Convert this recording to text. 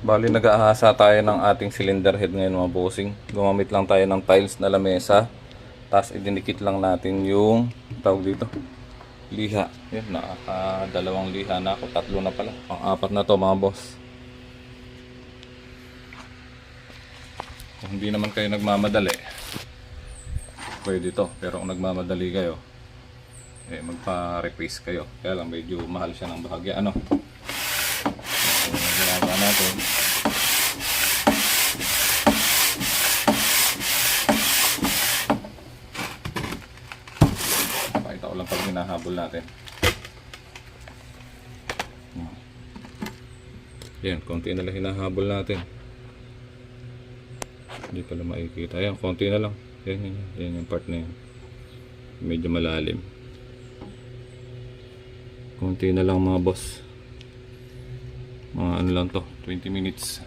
Bali nag-aahasa tayo ng ating cylinder head ngayon mga bossing. Gumamit lang tayo ng tiles na lamesa. Tapos idinikit lang natin yung tawag dito, liha. Yan, nakakadalawang liha na ako. Tatlo na pala. Pang-apat na to mga boss. Kung hindi naman kayo nagmamadali, pwede to. Pero kung nagmamadali kayo, magpa-replace kayo. Kaya lang medyo mahal siya ng bahagya. Ano? Ginagawa natin. Pakita ko lang pag hinahabol natin. Yan, konti na lang hinahabol natin. Hindi pala makikita. Ayan, konti na lang. Yan yung part na yun. Medyo malalim. Konti na lang mga boss. Mga ano lang to, 20 minutes.